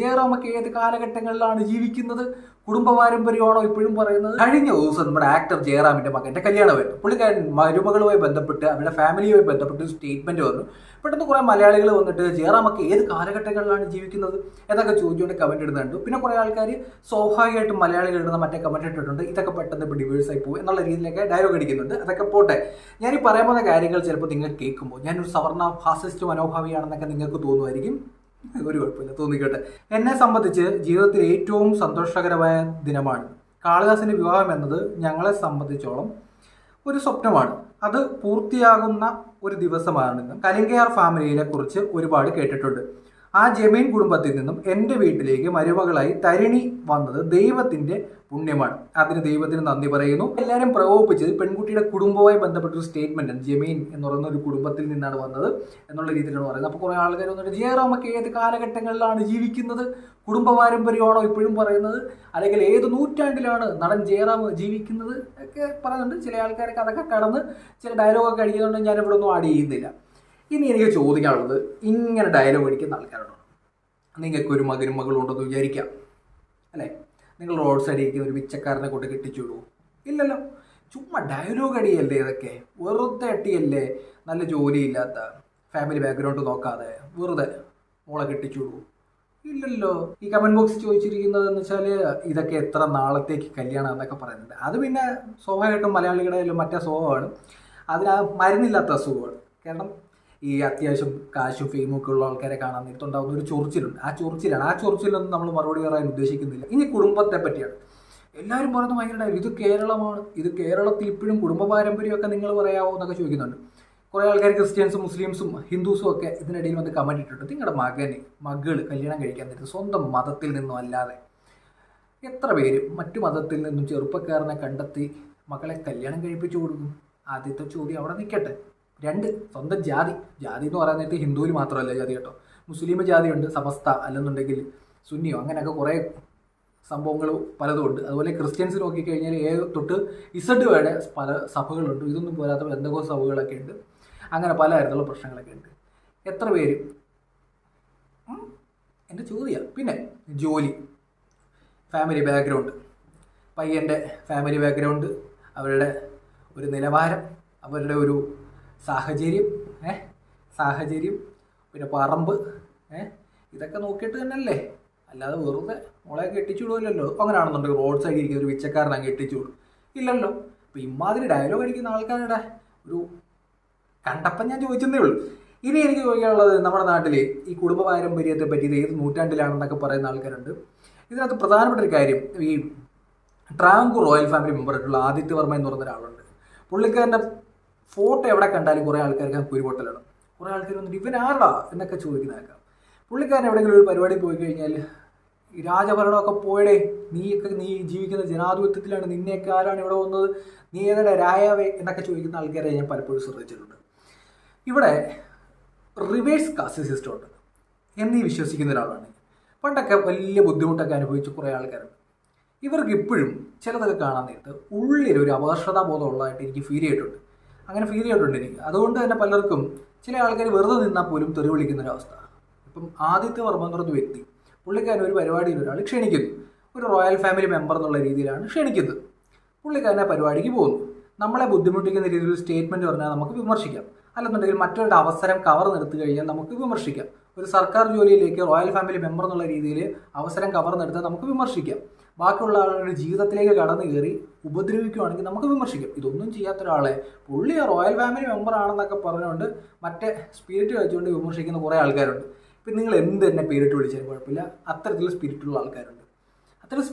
ജയറാമൊക്കെ ഏത് കാലഘട്ടങ്ങളിലാണ് ജീവിക്കുന്നത്? കുടുംബ പാരമ്പര്യമാണോ ഇപ്പോഴും പറയുന്നത്? കഴിഞ്ഞ ദിവസം നമ്മുടെ ആക്ടർ ജയറാമിന്റെ മകന്റെ കല്യാണമായിരുന്നു. പുള്ളിക്കാരൻ മരുമകളുമായി ബന്ധപ്പെട്ട് അവരുടെ ഫാമിലിയുമായി ബന്ധപ്പെട്ട് ഒരു സ്റ്റേറ്റ്മെന്റ് വന്നു. പെട്ടെന്ന് കുറെ മലയാളികൾ വന്നിട്ട് ജയറാമൊക്കെ ഏത് കാലഘട്ടങ്ങളിലാണ് ജീവിക്കുന്നത് എന്നൊക്കെ ചോദിച്ചുകൊണ്ട് കമന്റ് ഇടുന്നുണ്ട്. പിന്നെ കുറെ ആൾക്കാർ സ്വാഭാവികമായിട്ടും മലയാളികൾ ഇടുന്ന മറ്റേ കമന്റ് ഇട്ടിട്ടുണ്ട്, ഇതൊക്കെ പെട്ടെന്ന് ഇപ്പോൾ ഡിവേഴ്സായി പോകും എന്നുള്ള രീതിയിലൊക്കെ ഡയലോഗ് അടിക്കുന്നുണ്ട്. അതൊക്കെ പോട്ടെ. ഞാൻ ഈ പറയാൻ പോകുന്ന കാര്യങ്ങൾ ചിലപ്പോൾ നിങ്ങൾ കേൾക്കുമ്പോൾ ഞാനൊരു സവർണ ഫാസിസ്റ്റ് മനോഭാവിയാണെന്നൊക്കെ നിങ്ങൾക്ക് തോന്നുമായിരിക്കും. ഒരു കുഴപ്പമില്ല, തോന്നിക്കോട്ടെ. എന്നെ സംബന്ധിച്ച് ജീവിതത്തിൽ ഏറ്റവും സന്തോഷകരമായ ദിനമാണ്. കാളിദാസന്റെ വിവാഹം എന്നത് ഞങ്ങളെ സംബന്ധിച്ചോളം ഒരു സ്വപ്നമാണ്. അത് പൂർത്തിയാകുന്ന ഒരു ദിവസമാണെന്നും കലിംഗയാർ ഫാമിലിയെ കുറിച്ച് ഒരുപാട് കേട്ടിട്ടുണ്ട്. ആ ജമീൻ കുടുംബത്തിൽ നിന്നും എൻ്റെ വീട്ടിലേക്ക് മരുമകളായി തരിണി വന്നത് ദൈവത്തിന്റെ പുണ്യമാണ്. അതിന് ദൈവത്തിന് നന്ദി പറയുന്നു. എല്ലാവരും പ്രകോപിപ്പിച്ചത് പെൺകുട്ടിയുടെ കുടുംബവുമായി ബന്ധപ്പെട്ട ഒരു സ്റ്റേറ്റ്മെന്റ് ആണ്. ജമീൻ എന്ന് പറയുന്ന ഒരു കുടുംബത്തിൽ നിന്നാണ് വന്നത് എന്നുള്ള രീതിയിലാണ് പറയുന്നത്. അപ്പോൾ കുറെ ആൾക്കാർ വന്നിട്ട് ജയറാമൊക്കെ ഏത് കാലഘട്ടങ്ങളിലാണ് ജീവിക്കുന്നത്? കുടുംബ പാരമ്പര്യമാണോ ഇപ്പോഴും പറയുന്നത്? അല്ലെങ്കിൽ ഏത് നൂറ്റാണ്ടിലാണ് നടൻ ജയറാം ജീവിക്കുന്നത് ഒക്കെ പറയുന്നുണ്ട്. ചില ആൾക്കാരൊക്കെ അതൊക്കെ കടന്ന് ചില ഡയലോഗൊക്കെ അടിക്കുന്നുണ്ട്. ഞാൻ ഇവിടെ ഒന്നും ആഡ് ചെയ്യുന്നില്ല. ഇനി എനിക്ക് ചോദിക്കാനുള്ളത്, ഇങ്ങനെ ഡയലോഗ് അടിക്കുന്ന ആൾക്കാരുണ്ടോ? നിങ്ങൾക്കൊരു മകനും മകളും ഉണ്ടെന്ന് വിചാരിക്കാം അല്ലേ? നിങ്ങൾ റോഡ് സൈഡിൽ ഇരിക്കുന്ന ഒരു പിച്ചക്കാരനെ കൊണ്ട് കെട്ടിച്ചുവിടുമോ? ഇല്ലല്ലോ. ചുമ്മാ ഡയലോഗ് അടിയല്ലേ ഇതൊക്കെ, വെറുതെ അട്ടിയല്ലേ. നല്ല ജോലിയില്ലാത്ത ഫാമിലി ബാക്ക്ഗ്രൗണ്ട് നോക്കാതെ വെറുതെ മോളെ കെട്ടിച്ചുവിടുമോ? ഇല്ലല്ലോ. ഈ കമന്റ് ബോക്സ് ചോദിച്ചിരിക്കുന്നത് എന്ന് വെച്ചാൽ ഇതൊക്കെ എത്ര നാളത്തേക്ക് കല്യാണം എന്നൊക്കെ പറയുന്നുണ്ട്. അത് പിന്നെ സ്വാഭാവികമായിട്ടും മലയാളികളുടെ മറ്റേ സ്വഭാവമാണ്. അതിന് മരുന്നില്ലാത്ത അസുഖമാണ്. കാരണം ഈ അത്യാവശ്യം കാശും ഫെയിമും ഒക്കെ ഉള്ള ആൾക്കാരെ കാണാൻ നേരത്തുണ്ടാകുന്ന ഒരു ചൊറിച്ചിലുണ്ട്. ആ ചൊറിച്ചിലൊന്നും നമ്മൾ മറുപടി പറയാൻ ഉദ്ദേശിക്കുന്നില്ല. ഇനി കുടുംബത്തെ പറ്റിയാണ് എല്ലാവരും പറയുന്നത്. ഭയങ്കര ഇത് കേരളമാണ്, ഇത് കേരളത്തിൽ ഇപ്പോഴും കുടുംബ പാരമ്പര്യമൊക്കെ നിങ്ങൾ പറയാമോ എന്നൊക്കെ ചോദിക്കുന്നുണ്ട്. കുറേ ആൾക്കാർ ക്രിസ്ത്യൻസും മുസ്ലിംസും ഹിന്ദുസും ഒക്കെ ഇതിനിടയിൽ വന്ന് കമന്റ് ഇട്ടിട്ടുണ്ട്. നിങ്ങളുടെ മകള് കല്യാണം കഴിക്കാൻ നേരത്ത് സ്വന്തം മതത്തിൽ നിന്നും അല്ലാതെ എത്ര പേര് മറ്റു മതത്തിൽ നിന്നും ചെറുപ്പക്കാരനെ കണ്ടെത്തി മകളെ കല്യാണം കഴിപ്പിച്ചു കൊടുക്കും? ആദ്യത്തെ ചോദ്യം അവിടെ നിൽക്കട്ടെ. 2, സ്വന്തം ജാതി എന്ന് പറയാൻ നേരത്തെ ഹിന്ദുവിൽ മാത്രമല്ല ജാതി കേട്ടോ. മുസ്ലിം ജാതിയുണ്ട്, സമസ്ത, അല്ലെന്നുണ്ടെങ്കിൽ സുന്നിയോ, അങ്ങനെയൊക്കെ കുറേ സംഭവങ്ങൾ പലതും ഉണ്ട്. അതുപോലെ ക്രിസ്ത്യൻസ് നോക്കിക്കഴിഞ്ഞാൽ തൊട്ട് ഇസഡ് വരെ പല സഭകളുണ്ട്. ഇതൊന്നും പോരാത്ത ബന്ധകോസ് സഭകളൊക്കെ ഉണ്ട്. അങ്ങനെ പല തരത്തിലുള്ള പ്രശ്നങ്ങളൊക്കെ ഉണ്ട്. എത്ര പേര്? എൻ്റെ ചോദ്യമാണ്. പിന്നെ ജോലി, ഫാമിലി ബാക്ക്ഗ്രൗണ്ട്, പയ്യൻ്റെ ഫാമിലി ബാക്ക്ഗ്രൗണ്ട്, അവരുടെ ഒരു നിലവാരം, അവരുടെ ഒരു സാഹചര്യം, പിന്നെ പറമ്പ്, ഇതൊക്കെ നോക്കിയിട്ട് തന്നെയല്ലേ. അല്ലാതെ വെറുതെ മോളെ കെട്ടിച്ചു വിടുമല്ലോ. അങ്ങനെയാണെന്നുണ്ടെങ്കിൽ റോഡ് സൈഡിൽ ഇരിക്കുന്ന ഒരു പിച്ചക്കാരനെ കെട്ടിച്ചു വിടും? ഇല്ലല്ലോ. അപ്പോൾ ഇമാതിരി ഡയലോഗ് അടിക്കുന്ന ആൾക്കാരുടെ ഒരു കണ്ടപ്പം ഞാൻ ചോദിച്ചതേ ഉള്ളൂ. ഇനി എനിക്ക് ചോദിക്കാനുള്ളത്, നമ്മുടെ നാട്ടിൽ ഈ കുടുംബ പാരമ്പര്യത്തെ പറ്റി ഇത് ഏത് നൂറ്റാണ്ടിലാണെന്നൊക്കെ പറയുന്ന ആൾക്കാരുണ്ട്. ഇതിനകത്ത് പ്രധാനപ്പെട്ട ഒരു കാര്യം, ഈ ട്രാവൻകൂർ റോയൽ ഫാമിലി മെമ്പറായിട്ടുള്ള ആദിത്യ വർമ്മ എന്ന് പറയുന്ന ഒരാളുണ്ട്. പുള്ളിക്കാരൻ്റെ ഫോട്ടോ എവിടെ കണ്ടാലും കുറേ ആൾക്കാർക്ക് കുരുപൊട്ടലാണ്. കുറേ ആൾക്കാർ വന്നിട്ട് ഇവൻ ആരടാ എന്നൊക്കെ ചോദിക്കുന്നതൊക്കെ. പുള്ളിക്കാരൻ എവിടെയെങ്കിലും ഒരു പരിപാടി പോയി കഴിഞ്ഞാൽ ഈ രാജഭരണമൊക്കെ പോയടേ, നീ ജീവിക്കുന്ന ജനാധിപത്യത്തിലാണ്, നിന്നെയൊക്കെ ആരാണ് ഇവിടെ വന്നത്, നീ ഏതാ രായാവേ എന്നൊക്കെ ചോദിക്കുന്ന ആൾക്കാരെ ഞാൻ പലപ്പോഴും ശ്രദ്ധിച്ചിട്ടുണ്ട്. ഇവിടെ റിവേഴ്സ് കാസ്റ്റ് സിസ്റ്റം ഉണ്ട് എന്നീ വിശ്വസിക്കുന്ന ഒരാളാണ്. പണ്ടൊക്കെ വലിയ ബുദ്ധിമുട്ടൊക്കെ അനുഭവിച്ച കുറേ ആൾക്കാരുണ്ട്. ഇവർക്ക് ഇപ്പോഴും ചിലതൊക്കെ കാണാൻ നേരത്ത് ഉള്ളിലൊരു അപകർഷതാബോധം ഉള്ളതായിട്ട് എനിക്ക് ഫീൽ ചെയ്തിട്ടുണ്ട്. അങ്ങനെ ഫീൽ ചെയ്തിട്ടുണ്ട് എനിക്ക്. അതുകൊണ്ട് തന്നെ പലർക്കും ചില ആൾക്കാർ വെറുതെ നിന്നാൽ പോലും തെറി വിളിക്കുന്നൊരവസ്ഥ. ഇപ്പം ആദിത്യ വർമ്മ എന്ന് പറഞ്ഞ വ്യക്തി, പുള്ളിക്കാരൻ ഒരു പരിപാടിയിൽ ഒരാൾ ക്ഷണിക്കുന്നു. ഒരു റോയൽ ഫാമിലി മെമ്പർ എന്നുള്ള രീതിയിലാണ് ക്ഷണിക്കുന്നത്. പുള്ളിക്കാരനെ പരിപാടിക്ക് പോകുന്നു. നമ്മളെ ബുദ്ധിമുട്ടിക്കുന്ന രീതിയിൽ സ്റ്റേറ്റ്മെൻറ്റ് പറഞ്ഞാൽ നമുക്ക് വിമർശിക്കാം. അല്ലെന്നുണ്ടെങ്കിൽ മറ്റൊരു അവസരം കവർ നിർത്തി കഴിഞ്ഞാൽ നമുക്ക് വിമർശിക്കാം. ഒരു സർക്കാർ ജോലിയിലേക്ക് റോയൽ ഫാമിലി മെമ്പർ എന്നുള്ള രീതിയിൽ അവസരം കവർ നിർത്താൻ നമുക്ക് വിമർശിക്കാം. ബാക്കിയുള്ള ആളുകളുടെ ജീവിതത്തിലേക്ക് കടന്നു കയറി ഉപദ്രവിക്കുകയാണെങ്കിൽ നമുക്ക് വിമർശിക്കാം. ഇതൊന്നും ചെയ്യാത്ത ഒരാളെ പുള്ളി റോയൽ ഫാമിലി മെമ്പർ ആണെന്നൊക്കെ പറഞ്ഞുകൊണ്ട് മറ്റേ സ്പിരിറ്റ് വെച്ചുകൊണ്ട് വിമർശിക്കുന്ന കുറേ ആൾക്കാരുണ്ട്. ഇപ്പം നിങ്ങൾ എന്ത് തന്നെ പേരിട്ട് വിളിച്ചാലും കുഴപ്പമില്ല, അത്തരത്തിലുള്ള സ്പിരിറ്റുള്ള ആൾക്കാരുണ്ട്.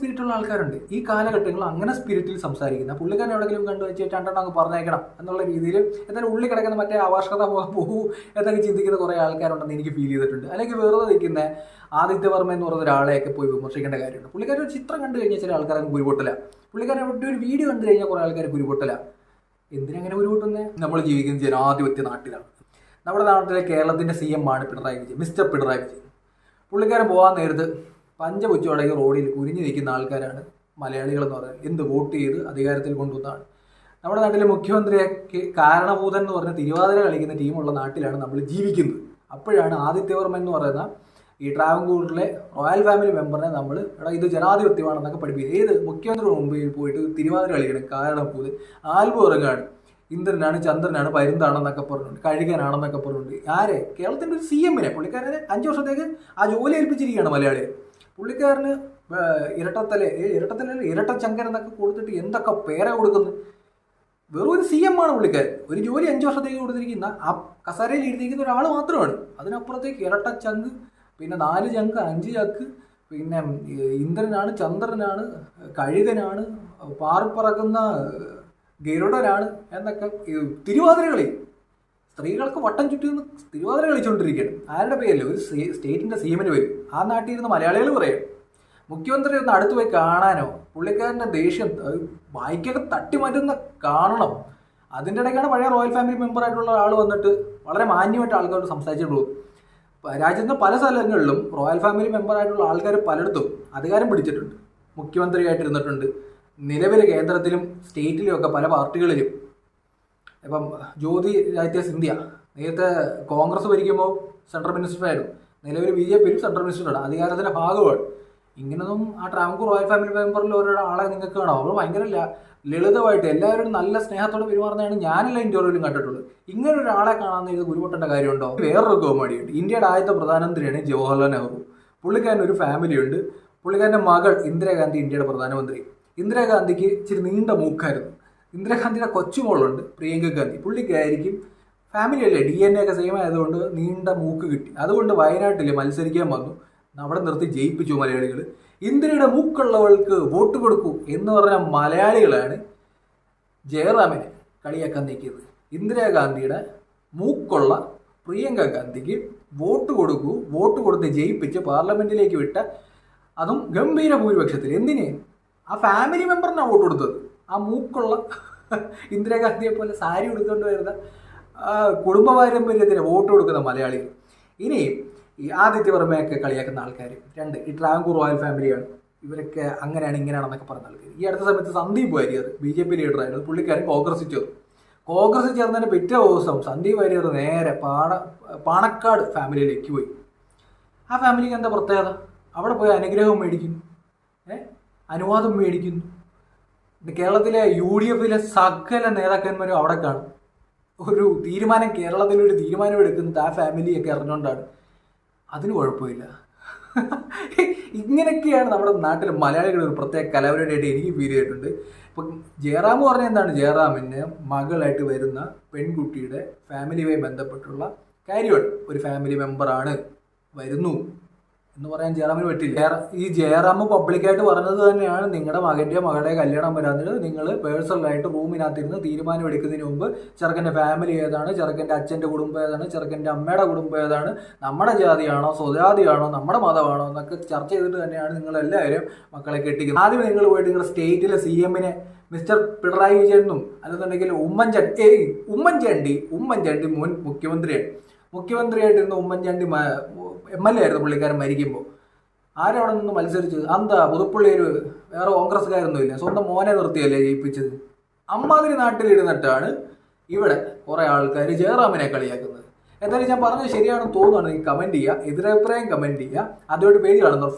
ഈ കാലഘട്ടങ്ങളിൽ അങ്ങനെ സ്പിരിറ്റിൽ സംസാരിക്കുന്ന പുള്ളിക്കാരൻ എവിടെയെങ്കിലും കണ്ടു വെച്ചിട്ട് രണ്ടെണ്ണം അങ്ങ് പറഞ്ഞേക്കണം എന്നുള്ള രീതിയിൽ എന്തായാലും ഉള്ളിൽ കിടക്കുന്ന മറ്റേ ആവാർഷത പോകൂ എന്നൊക്കെ ചിന്തിക്കുന്ന കുറേ ആൾക്കാരുണ്ടെന്ന് എനിക്ക് ഫീൽ ചെയ്തിട്ടുണ്ട്. അല്ലെങ്കിൽ വെറുതെ നിൽക്കുന്ന ആദിത്യ വർമ്മ എന്ന് പറയുന്ന ഒരാളെയൊക്കെ പോയി വിമർശിക്കേണ്ട കാര്യമുണ്ട്. പുള്ളിക്കാരൻ ഒരു ചിത്രം കണ്ടു കഴിഞ്ഞാൽ ചില ആൾക്കാർക്ക് കുരുപൊട്ടില്ല. പുള്ളിക്കാരൻ ഒരു വീഡിയോ കണ്ടു കഴിഞ്ഞാൽ കുറേ ആൾക്കാർ കുരുപൊട്ടില്ല. എന്തിനങ്ങനെ കുരുപൊട്ടുന്നത്? നമ്മൾ ജീവിക്കുന്ന ജനാധിപത്യ നാട്ടിലാണ്. നമ്മുടെ നാട്ടിലെ കേരളത്തിൻ്റെ CM ആണ് മിസ്റ്റർ പിണറായി വിജയൻ. പുള്ളിക്കാരൻ പോകാൻ നേരത്ത് പഞ്ചപുച്ചോടങ്ങി റോഡിൽ കുരിഞ്ഞു നിൽക്കുന്ന ആൾക്കാരാണ് മലയാളികളെന്ന് പറയുന്നത്. എന്ത് വോട്ട് ചെയ്ത് അധികാരത്തിൽ കൊണ്ടുവന്നതാണ്. നമ്മുടെ നാട്ടിലെ മുഖ്യമന്ത്രിയെ കാരണഭൂതൻ എന്ന് പറഞ്ഞ തിരുവാതിര കളിക്കുന്ന ടീമുള്ള നാട്ടിലാണ് നമ്മൾ ജീവിക്കുന്നത്. അപ്പോഴാണ് ആദിത്യ വർമ്മ എന്ന് പറയുന്ന ഈ ട്രാവൻകൂറിലെ റോയൽ ഫാമിലി മെമ്പറിനെ നമ്മൾ എടാ ഇത് ജനാധിപത്യമാണെന്നൊക്കെ പഠിപ്പിക്കും. ഏത് മുഖ്യമന്ത്രിയുടെ മുമ്പിൽ പോയിട്ട് തിരുവാതിര കളിക്കണം, കാരണം പോലും ആൽബം ഇറങ്ങാണ്, ഇന്ദ്രനാണ് ചന്ദ്രനാണ് പരുന്താണെന്നൊക്കെ പറഞ്ഞുകൊണ്ട്, കഴുകനാണെന്നൊക്കെ പറഞ്ഞുകൊണ്ട്. ആരെ? കേരളത്തിൻ്റെ ഒരു CM-നെ, പുള്ളിക്കാരനെ 5 വർഷത്തേക്ക് ആ ജോലി ഏൽപ്പിച്ചിരിക്കുകയാണ് മലയാളിയെ. പുള്ളിക്കാരന് ഇരട്ടച്ചങ്കൻ എന്നൊക്കെ കൊടുത്തിട്ട് എന്തൊക്കെ പേരാ കൊടുക്കുന്നത്. വെറും ഒരു CM ആണ് പുള്ളിക്കാരൻ. ഒരു ജോലി 5 വർഷത്തേക്ക് കൊടുത്തിരിക്കുന്ന ആ കസേരയിൽ ഇരുത്തിയിരിക്കുന്ന ഒരാൾ മാത്രമാണ്. അതിനപ്പുറത്തേക്ക് ഇരട്ടച്ചങ്ക്, പിന്നെ 4 ചങ്ക്, 5 ചങ്ക്, പിന്നെ ഇന്ദ്രനാണ്, ചന്ദ്രനാണ്, കഴുകനാണ്, പാറിപ്പറക്കുന്ന ഗരുഡനാണ് എന്നൊക്കെ തിരുവാതിര കളി. സ്ത്രീകൾക്ക് വട്ടം ചുറ്റി നിന്ന് തിരുവാതിര കളിച്ചുകൊണ്ടിരിക്കുകയാണ്. ആരുടെ പേരല്ലേ? ഒരു സ്റ്റേറ്റിൻ്റെ CM-ന് പേര്. ആ നാട്ടിൽ ഇരുന്ന് മലയാളികൾ പറയും. മുഖ്യമന്ത്രി ഒന്ന് അടുത്ത് പോയി കാണാനോ, പുള്ളിക്കാരൻ്റെ ദേഷ്യം വായിക്കൊക്കെ തട്ടിമാറ്റുന്ന കാണണം. അതിൻ്റെ ഇടയ്ക്കാണ് പഴയ റോയൽ ഫാമിലി മെമ്പറായിട്ടുള്ള ആൾ വന്നിട്ട് വളരെ മാന്യമായിട്ട് ആൾക്കാരോട് സംസാരിച്ചിട്ടുള്ളൂ. രാജ്യത്തെ പല സ്ഥലങ്ങളിലും റോയൽ ഫാമിലി മെമ്പറായിട്ടുള്ള ആൾക്കാർ പലയിടത്തും അധികാരം പിടിച്ചിട്ടുണ്ട്, മുഖ്യമന്ത്രിയായിട്ടിരുന്നിട്ടുണ്ട്. നിലവിൽ കേന്ദ്രത്തിലും സ്റ്റേറ്റിലും ഒക്കെ പല പാർട്ടികളിലും. ഇപ്പം ജ്യോതിരാദിത്യ സിന്ധ്യ നേരത്തെ കോൺഗ്രസ് ഭരിക്കുമ്പോൾ സെൻട്രൽ മിനിസ്റ്ററായിരുന്നു, നിലവിൽ BJP-യിൽ സെൻട്രൽ മിനിസ്റ്ററാണ്, അധികാരത്തിൻ്റെ ഭാഗമാണ്. ഇങ്ങനൊന്നും ആ ട്രാവൻകൂർ റോയൽ ഫാമിലി മെമ്പറിൽ ഒരാളെ നിങ്ങൾക്ക് കാണാം. അവർ ഭയങ്കര ലളിതമായിട്ട് എല്ലാവരും നല്ല സ്നേഹത്തോടെ പെരുമാറുന്നതാണ് ഞാനെല്ലാം ഇൻ്റർവ്യൂവിലും കണ്ടിട്ടുള്ളത്. ഇങ്ങനെ ഒരാളെ കാണാമെന്ന് ഇത് ഗുരുപൊട്ടേണ്ട കാര്യമുണ്ടോ? വേറൊരു കോമഡിയുണ്ട്. ഇന്ത്യയുടെ ആദ്യത്തെ പ്രധാനമന്ത്രിയാണ് ജവഹർലാൽ നെഹ്റു. പുള്ളിക്കാരൻ ഒരു ഫാമിലിയുണ്ട്. പുള്ളിക്കാരൻ്റെ മകൾ ഇന്ദിരാഗാന്ധി ഇന്ത്യയുടെ പ്രധാനമന്ത്രി. ഇന്ദിരാഗാന്ധിക്ക് ഇച്ചിരി നീണ്ട മൂക്കായിരുന്നു. ഇന്ദിരാഗാന്ധിയുടെ കൊച്ചുമോളുണ്ട് പ്രിയങ്ക ഗാന്ധി. പുള്ളിക്കായിരിക്കും ഫാമിലി അല്ലേ, DNA ഒക്കെ സെയിം ആയതുകൊണ്ട് നീണ്ട മൂക്ക് കിട്ടി. അതുകൊണ്ട് വയനാട്ടിൽ മത്സരിക്കാൻ വന്നു. അവിടെ നിർത്തി ജയിപ്പിച്ചു മലയാളികൾ. ഇന്ദിരയുടെ മൂക്കുള്ളവൾക്ക് വോട്ട് കൊടുക്കൂ എന്ന് പറഞ്ഞ മലയാളികളാണ് ജയറാമിനെ കളിയാക്കാൻ നീക്കിയത്. ഇന്ദിരാഗാന്ധിയുടെ മൂക്കുള്ള പ്രിയങ്ക ഗാന്ധിക്ക് വോട്ട് കൊടുക്കൂ, വോട്ട് കൊടുത്ത് ജയിപ്പിച്ച് പാർലമെന്റിലേക്ക് വിട്ട, അതും ഗംഭീര ഭൂരിപക്ഷത്തിൽ. എന്തിന്? ആ ഫാമിലി മെമ്പറിനാണ് വോട്ട് കൊടുത്തത്. ആ മൂക്കുള്ള ഇന്ദിരാഗാന്ധിയെ പോലെ സാരി കൊടുക്കൊണ്ട് വരുന്ന കുടുംബ പാരമ്പര്യത്തിന് വോട്ട് കൊടുക്കുന്ന മലയാളികൾ. ഇനി ഈ ആദിത്യവർമ്മയൊക്കെ കളിയാക്കുന്ന ആൾക്കാർ 2, ഈ ട്രാവൻകൂർ റോയൽ ഫാമിലിയാണ്, ഇവരൊക്കെ അങ്ങനെയാണ് ഇങ്ങനെയാണെന്നൊക്കെ പറഞ്ഞ ആൾക്കാർ. ഈ അടുത്ത സമയത്ത് സന്ദീപ് വാര്യർ BJP ലീഡറായിരുന്നു. പുള്ളിക്കാരൻ കോൺഗ്രസ് ചേർന്നതിന് പിറ്റേ ദിവസം സന്ദീപ് വാര്യർ നേരെ പാണക്കാട് ഫാമിലിയിലേക്ക് പോയി. ആ ഫാമിലിക്ക് എന്താ പ്രത്യേകത? അവിടെ പോയി അനുഗ്രഹം മേടിക്കുന്നു, അനുവാദം മേടിക്കുന്നു. കേരളത്തിലെ UDF-ലെ സകല നേതാക്കന്മാരും അവിടെ കാണും. ഒരു തീരുമാനം, കേരളത്തിലൊരു തീരുമാനം എടുക്കുന്നത് ആ ഫാമിലിയൊക്കെ അറിഞ്ഞുകൊണ്ടാണ്. അതിന് കുഴപ്പമില്ല. ഇങ്ങനെയൊക്കെയാണ് നമ്മുടെ നാട്ടിൽ മലയാളികൾ ഒരു പ്രത്യേക കലാപരിപാടിയായിട്ട് എനിക്ക് ഫീൽ ചെയ്തിട്ടുണ്ട്. ഇപ്പം ജയറാം പറഞ്ഞ എന്താണ്? ജയറാമിന് മകളായിട്ട് വരുന്ന പെൺകുട്ടിയുടെ ഫാമിലിയുമായി ബന്ധപ്പെട്ടുള്ള കാര്യമാണ്. ഒരു ഫാമിലി മെമ്പറാണ് വരുന്നു എന്ന് പറയാൻ ജയറാമിന് പറ്റില്ല. ഈ ജയറാം പബ്ലിക്കായിട്ട് പറഞ്ഞത് തന്നെയാണ്, നിങ്ങളുടെ മകളുടെ കല്യാണം വരാന്നത് നിങ്ങൾ പേഴ്സണലായിട്ട് റൂമിനകത്തിരുന്ന് തീരുമാനം എടുക്കുന്നതിന് മുമ്പ് ചെറുക്കൻ്റെ ഫാമിലി ഏതാണ്, ചെറുക്കൻ്റെ അച്ഛൻ്റെ കുടുംബം ഏതാണ്, ചെറുക്കൻ്റെ അമ്മയുടെ കുടുംബം ഏതാണ്, നമ്മുടെ ജാതിയാണോ സ്വജാതിയാണോ നമ്മുടെ മതമാണോ എന്നൊക്കെ ചർച്ച ചെയ്തിട്ട് തന്നെയാണ് നിങ്ങളെല്ലാവരും മക്കളെ കെട്ടിക്കുന്നത്. ആദ്യം നിങ്ങൾ പോയിട്ട് നിങ്ങളുടെ സ്റ്റേറ്റിലെ CM-നെ മിസ്റ്റർ പിണറായി വിജയനും അല്ലെന്നുണ്ടെങ്കിൽ ഉമ്മൻചാണ്ടി മുൻ മുഖ്യമന്ത്രിയായിട്ടിരുന്ന ഉമ്മൻചാണ്ടി MLA ആയിരുന്നു പുള്ളിക്കാരൻ മരിക്കുമ്പോൾ. ആരവിടെ നിന്ന് മത്സരിച്ചത്? എന്താ പുതുപ്പള്ളിയിൽ വേറെ കോൺഗ്രസ്സുകാരൊന്നും ഇല്ല, സ്വന്തം മോനെ നിർത്തിയല്ലേ ജയിപ്പിച്ചത്. അമ്മാതിരി നാട്ടിലിരുന്നിട്ടാണ് ഇവിടെ കുറേ ആൾക്കാർ ജയറാമിനെ കളിയാക്കുന്നത്. എന്തായാലും ഞാൻ പറഞ്ഞത് ശരിയാണെന്ന് തോന്നുകയാണ്. കമൻറ്റ് ചെയ്യുക, എതിരഭിപ്രായം കമൻറ്റ് ചെയ്യുക. അതുമായിട്ട് പേജ് കാണുന്നവർ